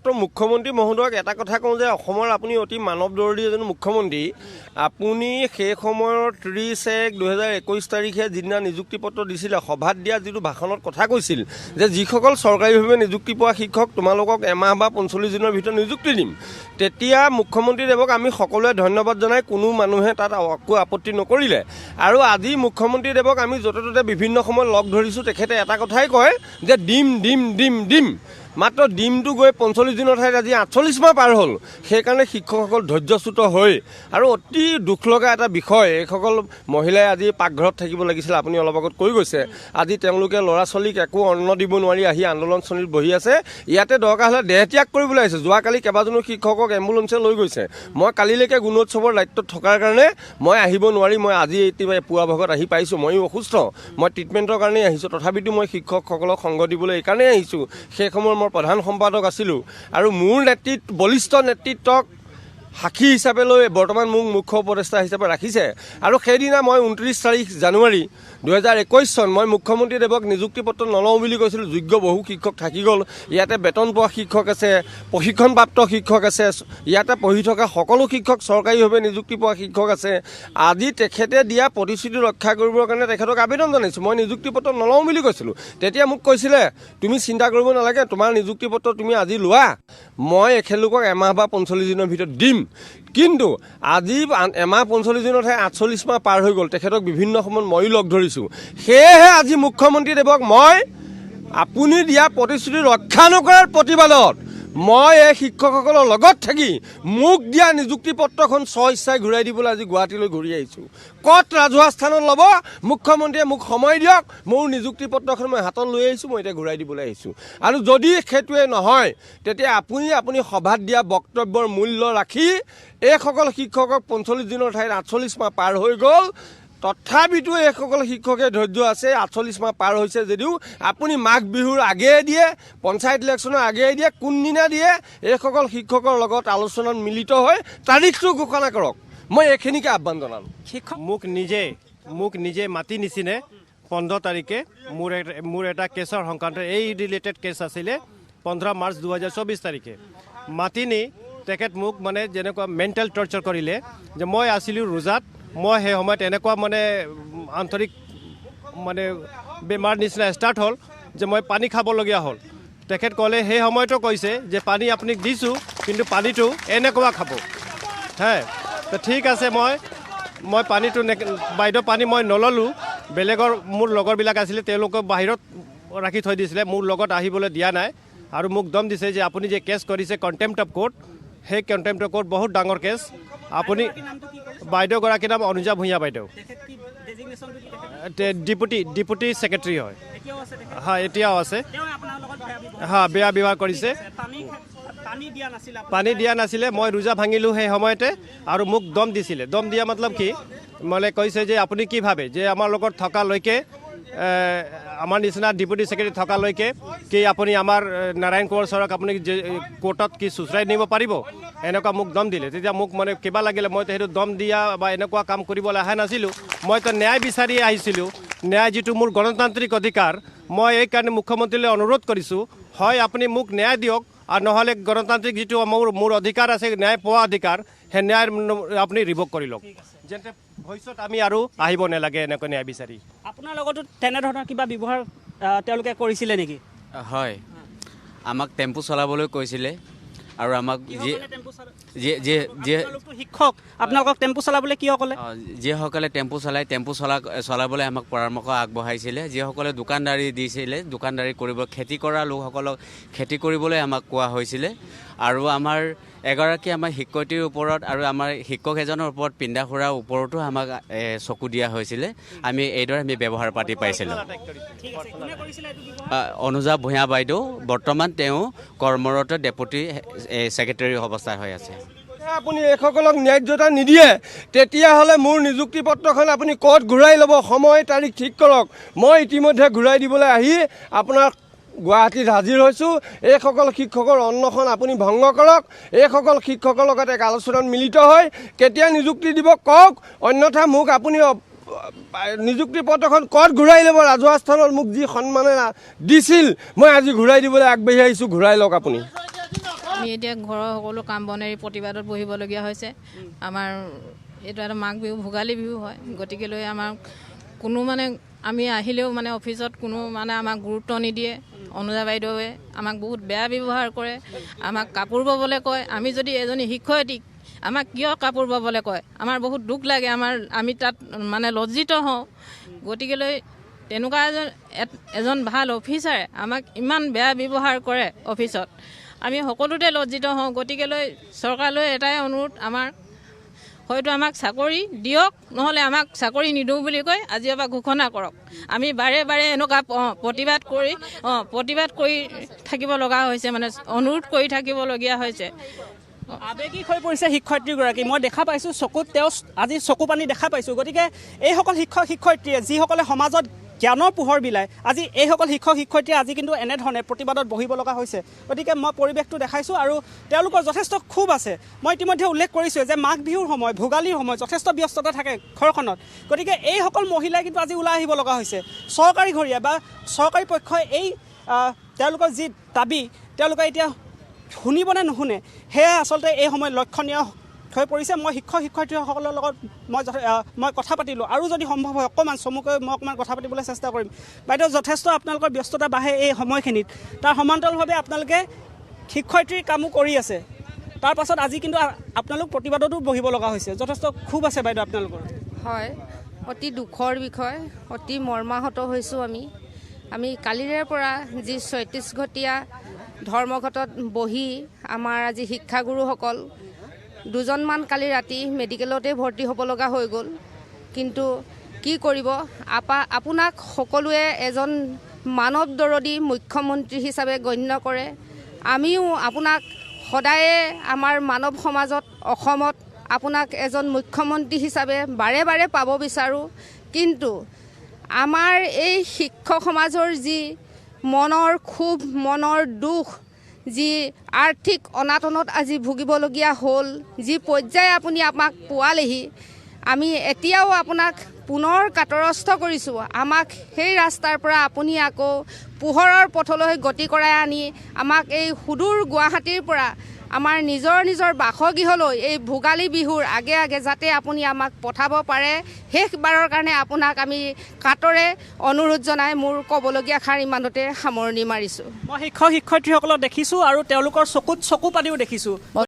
মাত্ৰ মুখ্যমন্ত্ৰী মহোদয়ক এটা কথা কওঁ যে অসমৰ আপুনি অতি মানৱদৰ্দী এজন মুখ্যমন্ত্ৰী। আপুনি সেই সময়ৰ 30/1/2021 তাৰিখে যিদিনা নিযুক্তি পত্ৰ দিছিলে সভাত দিয়া যিটো ভাষণত কথা কৈছিল যে যিসকল চৰকাৰীভাৱে নিযুক্তি পোৱা শিক্ষক তোমালোকক এমাহ বা 45 দিনৰ ভিতৰত নিযুক্তি দিম, তেতিয়া মুখ্যমন্ত্ৰীদেৱক আমি সকলোৱে ধন্যবাদ জনাই কোনো মানুহে তাত একো আপত্তি নকৰিলে। আৰু আজি মুখ্যমন্ত্ৰীদেৱক আমি য'তে ত'তে বিভিন্ন সময়ত লগ ধৰিছোঁ, তেখেতে এটা কথাই কয় যে ডিম ডিম ডিম ডিম। মাত্ৰ ডিমটো গৈ 45 দিনৰ ঠাইত আজি 48 মাহ পাৰ হ'ল। সেইকাৰণে শিক্ষকসকল ধৈৰ্যচ্যুত হৈ আৰু অতি দুখ লগা এটা বিষয়, এইসকল মহিলাই আজি পাকঘৰত থাকিব লাগিছিল, আপুনি অলপ আগত কৈ গৈছে। আজি তেওঁলোকে ল'ৰা ছোৱালীক একো অন্ন দিব নোৱাৰি আহি আন্দোলনস্থলীত বহি আছে। ইয়াতে দৰকাৰ হ'লে দেহত্যাগ কৰিবলৈ আহিছে। যোৱাকালি কেইবাজনো শিক্ষকক এম্বুলেঞ্চে লৈ গৈছে। মই কালিলৈকে গুণোৎসৱৰ দায়িত্বত থকাৰ কাৰণে মই আহিব নোৱাৰি, মই আজি এতিয়া পুৱা ভাগত আহি পাইছোঁ। ময়ো অসুস্থ, মই ট্ৰিটমেণ্টৰ কাৰণেই আহিছোঁ। তথাপিতো মই শিক্ষকসকলক সংগ দিবলৈ এইকাৰণেই আহিছোঁ। সেই সময়ত মই প্ৰধান সম্পাদক আছিলোঁ আৰু মোৰ বলিষ্ঠ নেতৃত্বক সাক্ষী হিচাপে লৈ বৰ্তমান মোক মুখ্য উপদেষ্টা হিচাপে ৰাখিছে। আৰু সেইদিনা মই 29 জানুৱাৰী 2021 চন মই মুখ্যমন্ত্ৰীদেৱক নিযুক্তি পত্ৰ নলওঁ বুলি কৈছিলোঁ। যোগ্য বহু শিক্ষক থাকি গ'ল। ইয়াতে বেতন পোৱা শিক্ষক আছে, প্ৰশিক্ষণপ্ৰাপ্ত শিক্ষক আছে, ইয়াতে পঢ়ি থকা সকলো শিক্ষক চৰকাৰীভাৱে নিযুক্তি পোৱা শিক্ষক আছে। আজি তেখেতে দিয়া প্ৰতিশ্ৰুতি ৰক্ষা কৰিবৰ কাৰণে তেখেতক আবেদন জনাইছোঁ। মই নিযুক্তি পত্ৰ নলওঁ বুলি কৈছিলোঁ। তেতিয়া মোক কৈছিলে তুমি চিন্তা কৰিব নালাগে, তোমাৰ নিযুক্তি পত্ৰ তুমি আজি লোৱা, মই এখেতলোকক এমাহ বা 45 দিনৰ ভিতৰত দিম। কিন্তু আজি এমাহ 45 দিনৰ ঠাই 48 মাহ পাৰ হৈ গ'ল। তেখেতক বিভিন্ন সময়ত ময়ো লগ ধৰিছোঁ। সেয়েহে আজি মুখ্যমন্ত্ৰীদেৱক মই আপুনি দিয়া প্ৰতিশ্ৰুতি ৰক্ষা নকৰাৰ প্ৰতিবাদত মই এই শিক্ষকসকলৰ লগত থাকি মোক দিয়া নিযুক্তি পত্ৰখন স্বইচ্ছাই ঘূৰাই দিবলৈ আজি গুৱাহাটীলৈ ঘূৰি আহিছোঁ। ক'ত ৰাজহুৱা স্থানত ল'ব মুখ্যমন্ত্ৰীয়ে মোক সময় দিয়ক, মোৰ নিযুক্তি পত্ৰখন মই হাতত লৈ আহিছোঁ, মই এতিয়া ঘূৰাই দিবলৈ আহিছোঁ। আৰু যদি সেইটোৱে নহয় তেতিয়া আপুনি সভাত দিয়া বক্তব্যৰ মূল্য ৰাখি এইসকল শিক্ষকক 45 দিনৰ ঠাইত 48 মাহ পাৰ হৈ গ'ল। তথাপিতো এইসকল শিক্ষকে ধৈৰ্য আছে। 48 মাহ পাৰ হৈছে যদিও আপুনি মাঘ বিহুৰ আগেয়ে দিয়ে, পঞ্চায়ত ইলেকশ্যনৰ আগেয়ে দিয়ে, কোনদিনা দিয়ে এইসকল শিক্ষকৰ লগত আলোচনাত মিলিত হৈ তাৰিখটো ঘোষণা কৰক। মই এইখিনিকে আহ্বান জনালোঁ। শিক্ষক মোক নিজে মাতি নিচিনে 15 তাৰিখে মোৰ এটা কেছৰ সংক্ৰান্ত এই ৰিলেটেড কেছ আছিলে 15 মাৰ্চ 2024 তাৰিখে মাতি নি তেখেত মোক মানে যেনেকুৱা মেণ্টেল টৰ্চাৰ কৰিলে যে মই আছিলোঁ ৰোজাত। মই সেই সময়ত এনেকুৱা মানে আন্তৰিক মানে বেমাৰ নিচিনা ষ্টাৰ্ট হ'ল যে মই পানী খাবলগীয়া হ'ল। তেখেত ক'লে সেই সময়তো কৈছে যে পানী আপোনাক দিছোঁ, কিন্তু পানীটো এনেকুৱা খাব। হে তো ঠিক আছে, মই পানীটো বাইদেউ পানী মই নল'লোঁ। বেলেগৰ মোৰ লগৰবিলাক আছিলে, তেওঁলোকে বাহিৰত ৰাখি থৈ দিছিলে, মোৰ লগত আহিবলৈ দিয়া নাই। আৰু মোক দম দিছে যে আপুনি যে কেছ কৰিছে কণ্টেম্প্ট অফ কোৰ্ট, সেই কণ্টেম্প্ট অফ কোৰ্ট বহুত ডাঙৰ কেছ। আপুনি বাইদেউগৰাকীৰ নাম অনুজা ভূঞা বাইদেউ, ডিপুটি ছেক্ৰেটাৰী হয়। হয়, এতিয়াও আছে। হয়, বেয়া ব্যৱহাৰ কৰিছে। পানী দিয়া নাছিলে, মই ৰোজা ভাঙিলোঁ সেই সময়তে। আৰু মোক দম দিছিলে। দম দিয়া মতলব কি, মানে কৈছে যে আপুনি কি ভাবে যে আমাৰ লগত থকালৈকে, আমাৰ নিচিনা ডিপুটি ছেক্ৰেটাৰী থকালৈকে কি আপুনি আমাৰ নাৰায়ণ কোঁৱৰ ছাৰক আপুনি কোৰ্টত কি চুচৰাই নিব পাৰিব, এনেকুৱা মোক দম দিলে। তেতিয়া মোক মানে কিবা লাগিলে। মইতো সেইটো দম দিয়া বা এনেকুৱা কাম কৰিবলৈ অহা নাছিলোঁ। মইতো ন্যায় বিচাৰি আহিছিলোঁ, ন্যায় যিটো মোৰ গণতান্ত্ৰিক অধিকাৰ। মই এইকাৰণে মুখ্যমন্ত্ৰীলৈ অনুৰোধ কৰিছোঁ, হয় আপুনি মোক ন্যায় দিয়ক, আৰু নহ'লে গণতান্ত্ৰিক যিটো মোৰ অধিকাৰ আছে, ন্যায় পোৱা অধিকাৰ, সেই ন্যায় আপুনি ৰিভোক কৰি লওক, যেনে ভৱিষ্যত আমি আৰু আহিব নালাগে এনেকৈ ন্যায় বিচাৰি। আপোনাৰ লগতো তেনেধৰণৰ কিবা ব্যৱহাৰ তেওঁলোকে কৰিছিলে নেকি? হয়, আমাক টেম্পু চলাবলৈ কৈছিলে আৰু আমাক শিক্ষক আপোনালোকক টেম্পু চলাবলৈ কিয় ক'লে? যিসকলে টেম্পু চলাবলৈ আমাক পৰামৰ্শ আগবঢ়াইছিলে, যিসকলে দোকানদাৰী দিছিলে, দোকানদাৰী কৰিব, খেতি কৰা লোকসকলক খেতি কৰিবলৈ আমাক কোৱা হৈছিলে। আৰু আমাৰ এগৰাকী আমাৰ শিক্ষয়িত্ৰীৰ ওপৰত আৰু আমাৰ শিক্ষক এজনৰ ওপৰত পিন্ধা ফুৰাৰ ওপৰতো আমাক চকু দিয়া হৈছিলে। আমি এইদৰে ব্যৱহাৰ পাতি পাইছিলোঁ। অনুজা ভূঞা বাইদেউ বৰ্তমান তেওঁ কৰ্মৰত ডেপুটি ছেক্ৰেটাৰী অৱস্থাত হৈ আছে। আপুনি এইসকলক ন্যায্যতা নিদিয়ে তেতিয়াহ'লে মোৰ নিযুক্তি পত্ৰখন আপুনি ক'ত ঘূৰাই ল'ব, সময় তাৰিখ ঠিক কৰক। মই ইতিমধ্যে ঘূৰাই দিবলৈ আহি আপোনাৰ গুৱাহাটীত হাজিৰ হৈছোঁ। এইসকল শিক্ষকৰ অন্নখন আপুনি ভংগ কৰক। এইসকল শিক্ষকৰ লগত এক আলোচনাত মিলিত হয় কেতিয়া নিযুক্তি দিব কওক, অন্যথা মোক আপুনি নিযুক্তি পত্ৰখন ক'ত ঘূৰাই ল'ব। ৰাজহুৱা স্থানত মোক যি সন্মানেৰে দিছিল মই আজি ঘূৰাই দিবলৈ আগবাঢ়ি আহিছোঁ, ঘূৰাই লওক আপুনি। আমি এতিয়া ঘৰৰ সকলো কাম বন এৰি প্ৰতিবাদত বহিবলগীয়া হৈছে। আমাৰ এইটো এটা মাঘ বিহু ভোগালী বিহু হয়, গতিকেলৈ আমাৰ কোনো মানে আমি আহিলেও মানে অফিচত কোনো মানে আমাক গুৰুত্ব নিদিয়ে। অনুজা বাইদেৱে আমাক বহুত বেয়া ব্যৱহাৰ কৰে, আমাক কাপোৰ ববলৈ কয়। আমি যদি এজনী শিক্ষয়িত্ৰীক আমাক কিয় কাপোৰ ববলৈ কয়, আমাৰ বহুত দুখ লাগে। আমি তাত মানে লজ্জিত হওঁ। গতিকেলৈ তেনেকুৱা এজন ভাল অফিচাৰে আমাক ইমান বেয়া ব্যৱহাৰ কৰে অফিচত, আমি সকলোতে লজ্জিত হওঁ। গতিকেলৈ চৰকাৰলৈ এটাই অনুৰোধ, হয়তো আমাক চাকৰি দিয়ক, নহ'লে আমাক চাকৰি নিদিওঁ বুলি কৈ আজিৰ পৰা ঘোষণা কৰক। আমি বাৰে বাৰে এনেকুৱা প্ৰতিবাদ কৰি থাকিব লগা হৈছে, মানে অনুৰোধ কৰি থাকিবলগীয়া হৈছে। আৱেগিক হৈ পৰিছে শিক্ষয়িত্ৰীগৰাকী। মই দেখা পাইছোঁ চকুত তেওঁ আজি চকু পানী দেখা পাইছোঁ। গতিকে এইসকল শিক্ষয়িত্ৰীয়ে যিসকলে সমাজত জ্ঞানৰ পোহৰ বিলায়, আজি এইসকল শিক্ষয়িত্ৰীয়ে আজি কিন্তু এনেধৰণে প্ৰতিবাদত বহিব লগা হৈছে। গতিকে মই পৰিৱেশটো দেখাইছোঁ আৰু তেওঁলোকৰ যথেষ্ট ক্ষোভ আছে। মই ইতিমধ্যে উল্লেখ কৰিছোঁ যে মাঘ বিহুৰ সময়, ভোগালীৰ সময় যথেষ্ট ব্যস্ততা থাকে ঘৰখনত। গতিকে এইসকল মহিলাই কিন্তু আজি ওলাই আহিব লগা হৈছে। চৰকাৰী ঘৰীয়া বা চৰকাৰী পক্ষই এই তেওঁলোকৰ যি দাবী, তেওঁলোকে এতিয়া শুনিব নে নুশুনে, সেয়া আচলতে এই সময়ত লক্ষণীয় হৈ পৰিছে। মই শিক্ষয়িত্ৰীসকলৰ লগত মই কথা পাতিলোঁ, আৰু যদি সম্ভৱ হয় অকণমান চমুকৈ মই অকণমান কথা পাতিবলৈ চেষ্টা কৰিম। বাইদেউ, যথেষ্ট আপোনালোকৰ ব্যস্ততা বাঢ়ে এই সময়খিনিত, তাৰ সমান্তৰালভাৱে আপোনালোকে শিক্ষয়িত্ৰীৰ কামো কৰি আছে। তাৰ পাছত আজি কিন্তু আপোনালোক প্ৰতিবাদতো বহিব লগা হৈছে। যথেষ্ট ক্ষোভ আছে বাইদেউ আপোনালোকৰ? হয়, অতি দুখৰ বিষয়, অতি মৰ্মাহত হৈছোঁ আমি কালিৰে পৰা যি ৩৬ ঘটীয়া ধৰ্মঘটত বহি আমাৰ আজি শিক্ষাগুৰুসকল দুজনমান কালি ৰাতি মেডিকেলতে ভৰ্তি হ'ব লগা হৈ গ'ল। কিন্তু কি কৰিব, আপোনাক সকলোৱে এজন মানৱ দৰদী মুখ্যমন্ত্ৰী হিচাপে গণ্য কৰে। আমিও আপোনাক সদায়ে আমাৰ মানৱ সমাজত অসমত আপোনাক এজন মুখ্যমন্ত্ৰী হিচাপে বাৰে বাৰে পাব বিচাৰোঁ। কিন্তু আমাৰ এই শিক্ষক সমাজৰ যি মনৰ ক্ষোভ, মনৰ দুখ, যি আৰ্থিক অনাটনত আজি ভুগিবলগীয়া হ'ল, যি পৰ্যায় আপুনি আমাক পোৱালেহি, আমি এতিয়াও আপোনাক পুনৰ কাতৰস্থ কৰিছোঁ। আমাক সেই ৰাস্তাৰ পৰা আপুনি আকৌ পোহৰৰ পথলৈ গতি কৰাই আনি আমাক এই সুদূৰ গুৱাহাটীৰ পৰা আমাৰ নিজৰ বাসগৃহলৈ এই ভোগালী বিহুৰ আগে যাতে আপুনি আমাক পঠাব পাৰে, শেষবাৰৰ কাৰণে আপোনাক আমি কাতৰে অনুৰোধ জনাই মোৰ ক'বলগীয়া শাৰী ইমানতে সামৰণি মাৰিছোঁ। মই শিক্ষয়িত্ৰীসকলক দেখিছোঁ আৰু তেওঁলোকৰ চকুত চকু পানীও দেখিছোঁ।